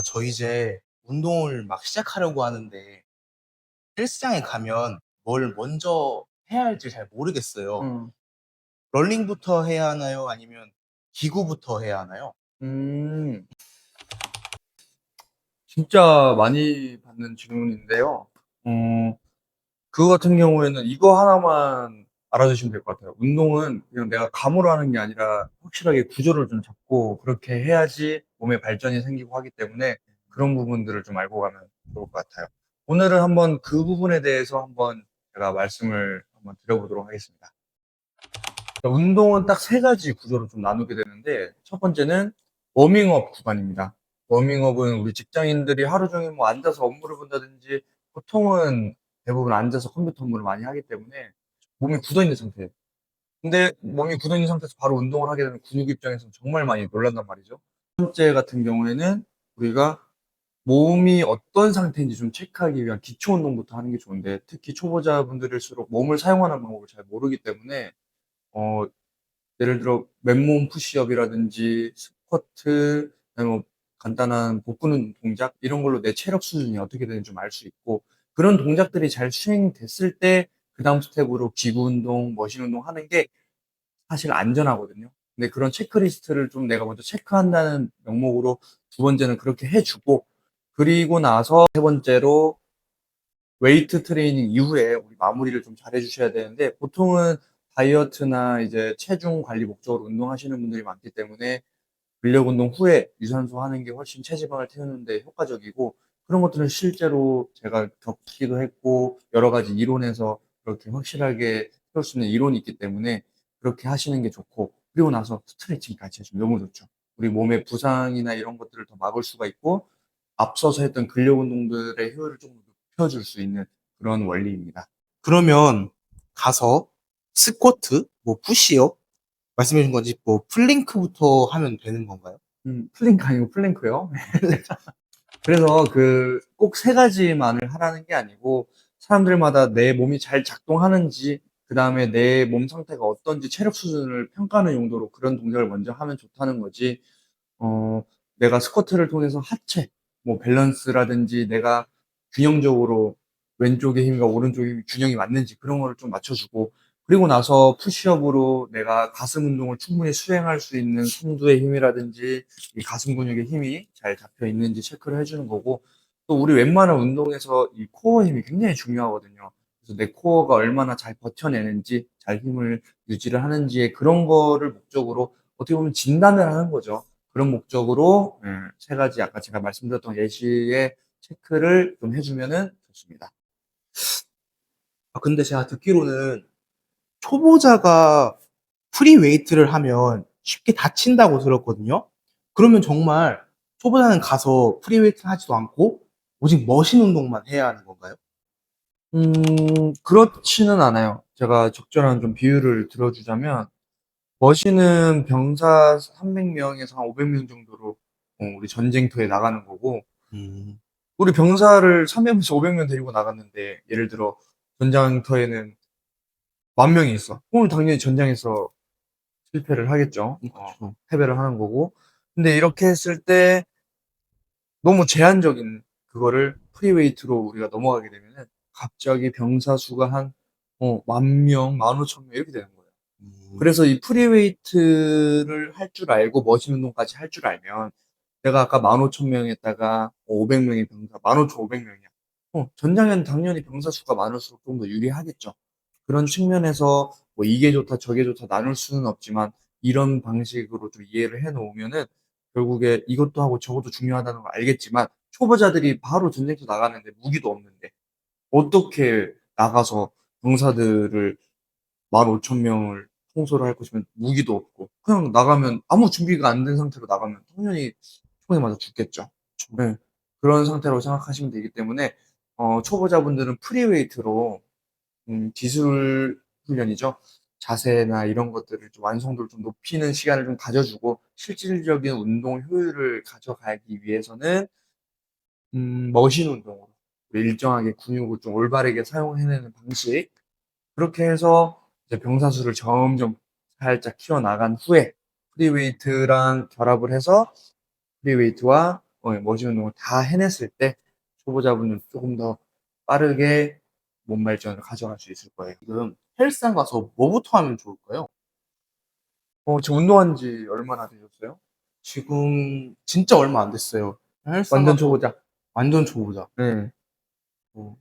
저 이제 운동을 막 시작하려고 하는데 헬스장에 가면 뭘 먼저 해야 할지 잘 모르겠어요. 음. 럴링부터 해야 하나요? 아니면 기구부터 해야 하나요? 음. 진짜 많이 받는 질문인데요. 그거 같은 경우에는 이거 하나만 알아두시면 될 것 같아요. 운동은 그냥 내가 감으로 하는 게 아니라 확실하게 구조를 좀 잡고 그렇게 해야지 몸에 발전이 생기고 하기 때문에 그런 부분들을 좀 알고 가면 좋을 것 같아요. 오늘은 한번 그 부분에 대해서 한번 제가 말씀을 한번 드려보도록 하겠습니다. 운동은 딱 세 가지 구조로 좀 나누게 되는데, 첫 번째는 워밍업 구간입니다. 워밍업은 우리 직장인들이 하루 종일 뭐 앉아서 업무를 본다든지, 보통은 대부분 앉아서 컴퓨터 업무를 많이 하기 때문에 몸이 굳어 있는 상태예요. 근데 몸이 굳어 있는 상태에서 바로 운동을 하게 되면 근육 입장에서는 정말 많이 놀란단 말이죠. 첫 번째 같은 경우에는 우리가 몸이 어떤 상태인지 좀 체크하기 위한 기초 운동부터 하는 게 좋은데, 특히 초보자분들일수록 몸을 사용하는 방법을 잘 모르기 때문에 어, 예를 들어 맨몸 푸시업이라든지 스쿼트, 그다음에 뭐 간단한 복근 동작 이런 걸로 내 체력 수준이 어떻게 되는지 좀 알 수 있고, 그런 동작들이 잘 수행됐을 때 그다음 스텝으로 기구 운동, 머신 운동 하는 게 사실 안전하거든요. 근데 그런 체크리스트를 좀 내가 먼저 체크한다는 명목으로 두 번째는 그렇게 해주고, 그리고 나서 세 번째로 웨이트 트레이닝 이후에 우리 마무리를 좀 잘 해주셔야 되는데, 보통은 다이어트나 이제 체중 관리 목적으로 운동하시는 분들이 많기 때문에 근력 운동 후에 유산소 하는 게 훨씬 체지방을 태우는 데 효과적이고, 그런 것들은 실제로 제가 겪기도 했고 여러 가지 이론에서 그렇게 확실하게 세울 수 있는 이론이 있기 때문에 그렇게 하시는 게 좋고, 그리고 나서 스트레칭까지 해주면 너무 좋죠. 우리 몸의 부상이나 이런 것들을 더 막을 수가 있고, 앞서서 했던 근력 운동들의 효율을 조금 높여줄 수 있는 그런 원리입니다. 그러면 가서 스쿼트, 뭐 푸시업, 말씀해 주신 건지 뭐 플랭크부터 하면 되는 건가요? 플랭크 아니고 플랭크요. 그래서 그 꼭 세 가지만을 하라는 게 아니고, 사람들마다 내 몸이 잘 작동하는지, 그 다음에 내 몸 상태가 어떤지 체력 수준을 평가하는 용도로 그런 동작을 먼저 하면 좋다는 거지. 어, 내가 스쿼트를 통해서 하체, 뭐 밸런스라든지 내가 균형적으로 왼쪽의 힘과 오른쪽의 힘이 균형이 맞는지 그런 거를 좀 맞춰주고, 그리고 나서 푸시업으로 내가 가슴 운동을 충분히 수행할 수 있는 삼두의 힘이라든지 이 가슴 근육의 힘이 잘 잡혀 있는지 체크를 해주는 거고, 또 우리 웬만한 운동에서 이 코어 힘이 굉장히 중요하거든요. 그래서 내 코어가 얼마나 잘 버텨내는지, 잘 힘을 유지를 하는지의 그런 거를 목적으로 어떻게 보면 진단을 하는 거죠. 그런 목적으로 세 가지 아까 제가 말씀드렸던 예시의 체크를 좀 해주면은 좋습니다. 근데 제가 듣기로는 초보자가 프리웨이트를 하면 쉽게 다친다고 들었거든요. 그러면 정말 초보자는 가서 프리웨이트 하지도 않고 오직 머신 운동만 해야 하는 건가요? 그렇지는 않아요. 제가 적절한 좀 비율을 들어주자면, 머신은 병사 300명에서 한 500명 정도로 우리 전쟁터에 나가는 거고, 음, 우리 병사를 300명에서 500명 데리고 나갔는데, 예를 들어 전장터에는 10,000명이 있어. 그럼 당연히 전장에서 실패를 하겠죠. 그쵸. 패배를 하는 거고. 근데 이렇게 했을 때 너무 제한적인 그거를 프리웨이트로 우리가 넘어가게 되면은 갑자기 병사 수가 한 10,000명, 15,000명 이렇게 되는 거예요. 음, 그래서 이 프리웨이트를 할 줄 알고 머신 운동까지 할 줄 알면, 내가 아까 15,000명에다가 500명의 병사, 15,500명이야. 전장에는 당연히 병사 수가 많을수록 좀 더 유리하겠죠. 그런 측면에서 뭐 이게 좋다, 저게 좋다 나눌 수는 없지만, 이런 방식으로 좀 이해를 해 놓으면은 결국에 이것도 하고 저것도 중요하다는 걸 알겠지만, 초보자들이 바로 전쟁터 나가는데 무기도 없는데 어떻게 나가서 병사들을 15,000명을 통솔을 할 것이면 무기도 없고, 그냥 나가면 아무 준비가 안 된 상태로 나가면 당연히 총에 맞아 죽겠죠. 네. 그런 상태라고 생각하시면 되기 때문에 초보자분들은 프리웨이트로 기술 훈련이죠. 자세나 이런 것들을 좀 완성도를 좀 높이는 시간을 좀 가져주고, 실질적인 운동 효율을 가져가기 위해서는 머신 운동으로 일정하게 근육을 좀 올바르게 사용해내는 방식, 그렇게 해서 이제 병사 수를 점점 살짝 키워나간 후에 프리웨이트랑 결합을 해서 프리웨이트와 머신 운동을 다 해냈을 때 초보자분은 조금 더 빠르게 몸 발전을 가져갈 수 있을 거예요. 지금 헬스장 가서 뭐부터 하면 좋을까요? 지금 운동한 지 얼마나 되셨어요? 지금 진짜 얼마 안 됐어요. 헬스장 완전 가서 초보자. 완전 초보자. 네. 뭐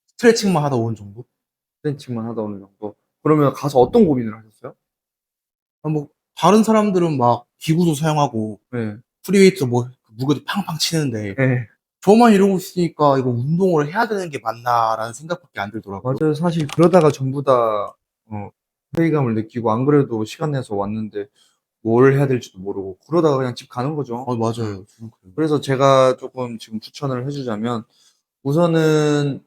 스트레칭만 하다 온 정도? 스트레칭만 하다 어느 정도. 그러면 가서 어떤 고민을 하셨어요? 뭐 다른 사람들은 막 기구도 사용하고 네. 프리웨이트 뭐 무게도 팡팡 치는데 네. 저만 이러고 있으니까 이거 운동을 해야 되는 게 맞나라는 생각밖에 안 들더라고요. 맞아요. 사실 그러다가 전부 다 회의감을 느끼고 안 그래도 시간 내서 왔는데 뭘 해야 될지도 모르고 그러다가 그냥 집 가는 거죠. 맞아요. 저는 그래요. 그래서 제가 조금 지금 추천을 해주자면 우선은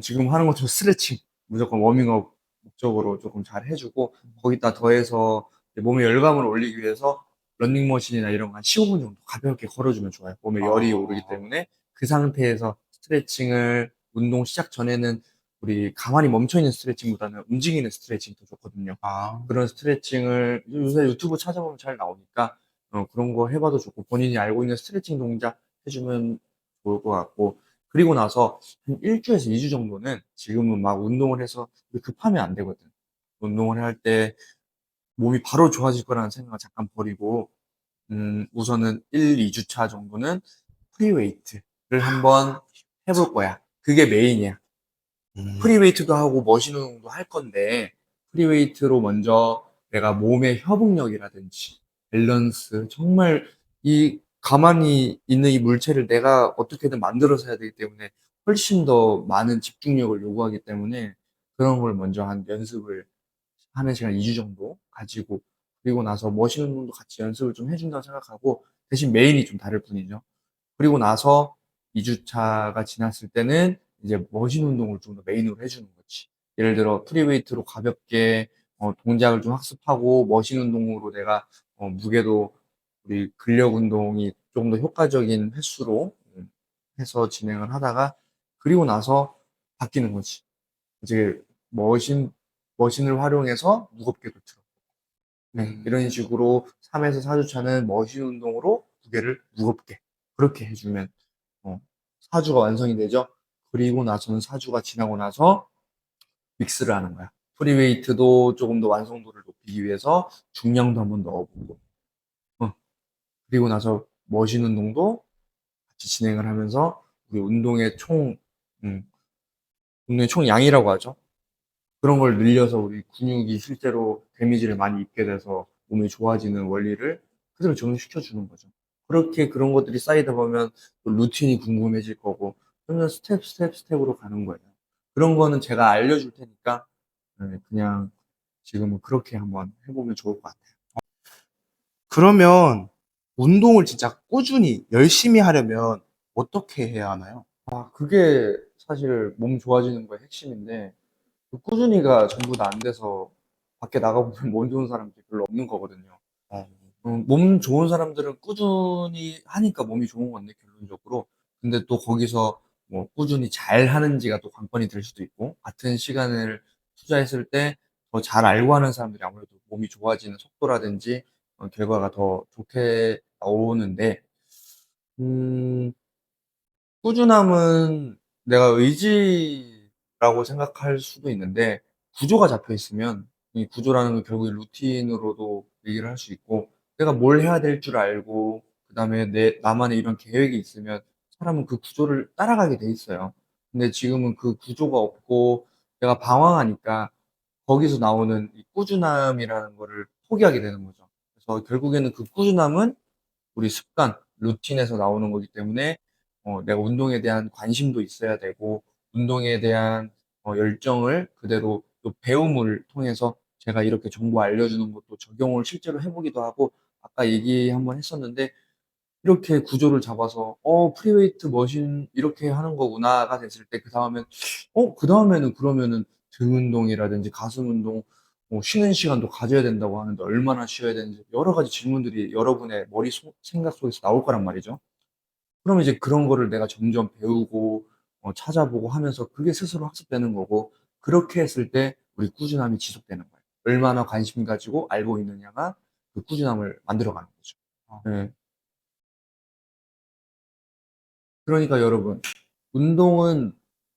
지금 하는 것처럼 스트레칭 무조건 워밍업 목적으로 조금 잘 해주고 거기다 더해서 이제 몸에 열감을 올리기 위해서 런닝머신이나 이런 거 한 15분 정도 가볍게 걸어주면 좋아요. 몸에 열이 오르기 때문에 그 상태에서 스트레칭을 운동 시작 전에는 우리 가만히 멈춰있는 스트레칭보다는 움직이는 스트레칭이 더 좋거든요. 아, 그런 스트레칭을 요새 유튜브 찾아보면 잘 나오니까 그런 거 해봐도 좋고 본인이 알고 있는 스트레칭 동작 해주면 좋을 것 같고 그리고 나서 한 1주에서 2주 정도는 지금은 막 운동을 해서 급하면 안 되거든. 운동을 할 때 몸이 바로 좋아질 거라는 생각을 잠깐 버리고 우선은 1, 2주 차 정도는 프리웨이트를 한번 해볼 거야. 그게 메인이야. 음, 프리웨이트도 하고 머신 운동도 할 건데 프리웨이트로 먼저 내가 몸의 협응력이라든지 밸런스 정말 이 가만히 있는 이 물체를 내가 어떻게든 만들어서 해야 되기 때문에 훨씬 더 많은 집중력을 요구하기 때문에 그런 걸 먼저 한 연습을 하는 시간 2주 정도 가지고 그리고 나서 머신 운동도 같이 연습을 좀 해준다고 생각하고 대신 메인이 좀 다를 뿐이죠. 그리고 나서 2주차가 지났을 때는 이제 머신 운동을 좀 더 메인으로 해주는 거지. 예를 들어 프리웨이트로 가볍게 동작을 좀 학습하고 머신 운동으로 내가 무게도 우리 근력 운동이 조금 더 효과적인 횟수로 해서 진행을 하다가 그리고 나서 바뀌는 거지. 이제 머신 머신을 활용해서 무겁게도 들어. 네, 이런 식으로 3에서 4주차는 머신 운동으로 무게를 무겁게 그렇게 해주면 4주가 완성이 되죠. 그리고 나서는 4주가 지나고 나서 믹스를 하는 거야. 프리웨이트도 조금 더 완성도를 높이기 위해서 중량도 한번 넣어보고, 어, 그리고 나서 머신 운동도 같이 진행을 하면서 우리 음, 운동의 총 양이라고 하죠. 그런 걸 늘려서 우리 근육이 실제로 데미지를 많이 입게 돼서 몸이 좋아지는 원리를 그대로 적용시켜 주는 거죠. 그렇게 그런 것들이 쌓이다 보면 또 루틴이 궁금해질 거고 그러면 스텝으로 가는 거예요. 그런 거는 제가 알려줄 테니까 그냥 지금은 그렇게 한번 해보면 좋을 것 같아요. 그러면 운동을 진짜 꾸준히 열심히 하려면 어떻게 해야 하나요? 그게 사실 몸 좋아지는 거의 핵심인데 그 꾸준히가 전부 다 안 돼서 밖에 나가보면 몸 좋은 사람들이 별로 없는 거거든요. 어, 몸 좋은 사람들은 꾸준히 하니까 몸이 좋은 건데, 결론적으로. 근데 또 거기서 뭐 꾸준히 잘 하는지가 또 관건이 될 수도 있고, 같은 시간을 투자했을 때 더 잘 알고 하는 사람들이 아무래도 몸이 좋아지는 속도라든지, 결과가 더 좋게 나오는데, 음, 꾸준함은 내가 의지라고 생각할 수도 있는데, 구조가 잡혀 있으면, 이 구조라는 건 결국에 루틴으로도 얘기를 할 수 있고, 내가 뭘 해야 될 줄 알고, 그 다음에 나만의 이런 계획이 있으면, 사람은 그 구조를 따라가게 돼 있어요. 근데 지금은 그 구조가 없고, 내가 방황하니까, 거기서 나오는 이 꾸준함이라는 거를 포기하게 되는 거죠. 그래서 결국에는 그 꾸준함은 우리 습관, 루틴에서 나오는 거기 때문에 내가 운동에 대한 관심도 있어야 되고 운동에 대한 열정을 그대로 또 배움을 통해서 제가 이렇게 정보 알려주는 것도 적용을 실제로 해보기도 하고 아까 얘기 한번 했었는데 이렇게 구조를 잡아서 프리웨이트 머신 이렇게 하는 거구나가 됐을 때 그 다음에는 그러면은 등 운동이라든지 가슴 운동 쉬는 시간도 가져야 된다고 하는데 얼마나 쉬어야 되는지 여러 가지 질문들이 여러분의 생각 속에서 나올 거란 말이죠. 그러면 이제 그런 거를 내가 점점 배우고 찾아보고 하면서 그게 스스로 학습되는 거고 그렇게 했을 때 우리 꾸준함이 지속되는 거예요. 얼마나 관심 가지고 알고 있느냐가 그 꾸준함을 만들어가는 거죠. 어. 네. 그러니까 여러분, 운동은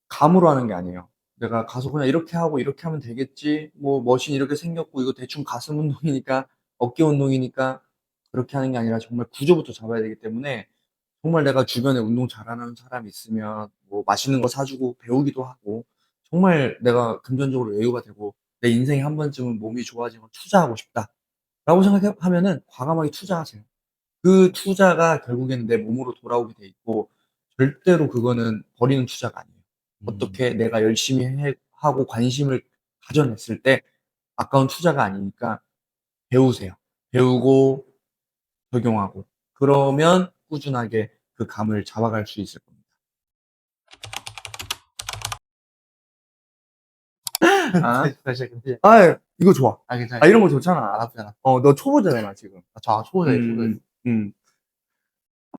감으로 하는 게 아니에요. 내가 가서 그냥 이렇게 하고 이렇게 하면 되겠지. 뭐 머신 이렇게 생겼고 이거 대충 가슴 운동이니까 어깨 운동이니까 그렇게 하는 게 아니라 정말 구조부터 잡아야 되기 때문에 정말 내가 주변에 운동 잘하는 사람이 있으면 뭐 맛있는 거 사주고 배우기도 하고 정말 내가 금전적으로 여유가 되고 내 인생에 한 번쯤은 몸이 좋아지는 걸 투자하고 싶다라고 생각하면은 과감하게 투자하세요. 그 투자가 결국에는 내 몸으로 돌아오게 돼 있고 절대로 그거는 버리는 투자가 아니에요. 음. 어떻게 내가 열심히 하고 관심을 가져냈을 때 아까운 투자가 아니니까 배우세요. 배우고 적용하고 그러면 꾸준하게 그 감을 잡아갈 수 있을 겁니다. 아, 다시 다시. 이거 좋아. 괜찮아요. 이런 거 좋잖아. 나쁘지 않아. 너 초보자잖아, 지금. 저 초보자예요, 초보자예요. 음.